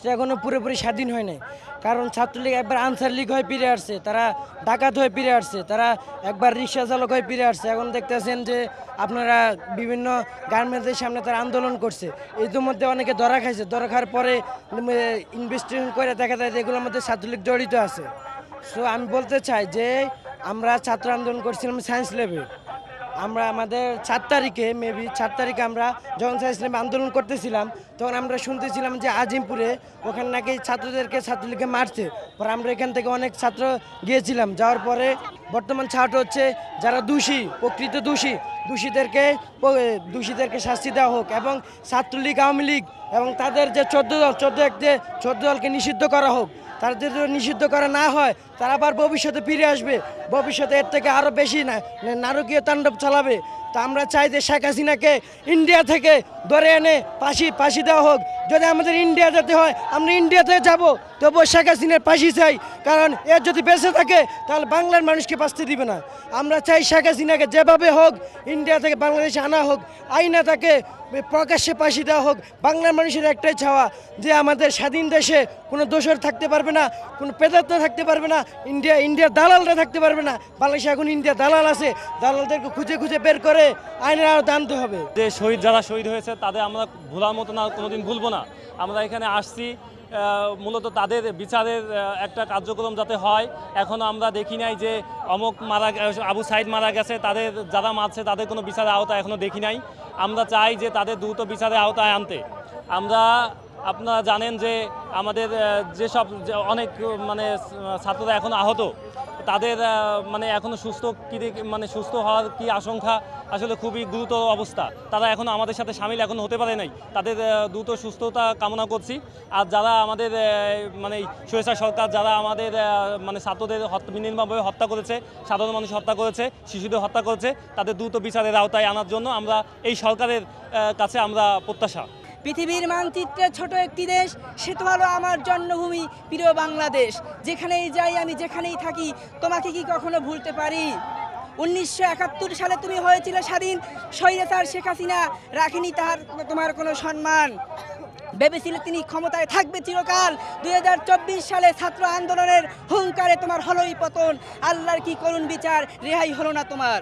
দেশটা এখনও পুরোপুরি স্বাধীন হয় নাই। কারণ ছাত্রলীগ একবার আনসার লীগ হয়ে ফিরে আসছে, তারা ডাকাত হয়ে ফিরে আসছে, তারা একবার রিক্সা চালক হয়ে ফিরে আসছে। এখন দেখতেছেন যে আপনারা বিভিন্ন গার্মেন্টসের সামনে তারা আন্দোলন করছে। ইতিমধ্যে অনেকে ধরা খাইছে, ধরা খাওয়ার পরে ইনভেস্টিগেশন করে দেখা যায় যে এগুলোর মধ্যে ছাত্রলীগ জড়িত আছে। সো আমি বলতে চাই যে আমরা ছাত্র আন্দোলন করছিলাম সায়েন্স ল্যাবে। আমরা আমাদের 4 তারিখে মেবি 4 তারিখে আমরা যখন সায়েন্স ল্যাবে আন্দোলন করতেছিলাম তখন আমরা শুনতেছিলাম যে আজিমপুরে ওখানে নাকি ছাত্রলীগকে মারছে। পরে আমরা এখান থেকে অনেক ছাত্র গিয়েছিলাম, যাওয়ার পরে বর্তমান ছাত্র হচ্ছে যারা দোষী, প্রকৃত দোষীদেরকে শাস্তি দেওয়া হোক এবং ছাত্রলীগ, আওয়ামী লীগ এবং তাদের যে 14 দলকে নিষিদ্ধ করা হোক। তারা যদি নিষিদ্ধ করা না হয় তারা আবার ভবিষ্যতে ফিরে আসবে, ভবিষ্যতে এর থেকে আরও বেশি নারকীয় তাণ্ডব চালাবে। তা আমরা চাই যে শেখ হাসিনাকে ইন্ডিয়া থেকে ধরে এনে ফাঁসি দেওয়া হোক। যদি আমাদের ইন্ডিয়া যেতে হয় আমরা ইন্ডিয়াতে যাব, তবুও শেখ হাসিনার ফাঁসি চাই। কারণ এর যদি বেঁচে থাকে তাহলে বাংলার মানুষকে বাঁচতে দিবে না। আমরা চাই শেখ হাসিনাকে যেভাবে হোক ইন্ডিয়া থেকে বাংলাদেশে আনা হোক, আইনা তাকে প্রকাশ্যে ফাঁসি দেওয়া হোক। বাংলার মানুষের একটাই চাওয়া যে আমাদের স্বাধীন দেশে কোনো দোষর থাকতে পারবে না, কোনো প্রেতাত্মা থাকতে পারবে না, ইন্ডিয়ার দালালরা থাকতে পারবে না। বাংলাদেশে এখন ইন্ডিয়া দালাল আছে, দালালদেরকে খুঁজে বের করে আইনের আওতায় আনতে হবে। যে যারা শহীদ হয়েছে তাদের আমরা ভোলার মতো না, কোনোদিন ভুলবো না। আমরা এখানে আসছি মূলত তাদের বিচারের একটা কার্যক্রম যাতে হয়। এখনও আমরা দেখি নাই যে আবু সাইদ মারা গেছে, তাদের যারা মারছে তাদের কোনো বিচারের আওতায় এখনও দেখি নাই। আমরা চাই যে তাদের দ্রুত বিচারের আওতায় আনতে। আপনারা জানেন যে আমাদের যেসব অনেক ছাত্ররা এখন আহত, তাদের এখনও সুস্থ হওয়ার কি আশঙ্কা, আসলে খুবই গুরুতর অবস্থা। তারা এখনও আমাদের সাথে সামিল হতে পারে নাই। তাদের দ্রুত সুস্থতা কামনা করছি। আর যারা আমাদের স্বৈরাচার সরকার যারা আমাদের ছাত্রদের নির্মমভাবে হত্যা করেছে, সাধারণ মানুষ হত্যা করেছে, শিশুদের হত্যা করেছে, তাদের দ্রুত বিচারের আওতায় আনার জন্য আমরা এই সরকারের কাছে আমরা প্রত্যাশা। পৃথিবীর মানচিত্রে ছোট একটি দেশ, সে তো হলো আমার জন্মভূমি প্রিয় বাংলাদেশ। যেখানেই যাই আমি, যেখানেই থাকি, তোমাকে কি কখনো ভুলতে পারি? 1971 সালে তুমি হয়েছিলে স্বাধীন, স্বৈরাচার শেখ হাসিনা রাখেনি তোমার কোনো সম্মান। ভেবেছিলে তিনি ক্ষমতায় থাকবে চিরকাল। 2024 সালে ছাত্র আন্দোলনের হুঙ্কারে তোমার হলোই পতন। আল্লাহর কি করুণ বিচার, রেহাই হলো না তোমার।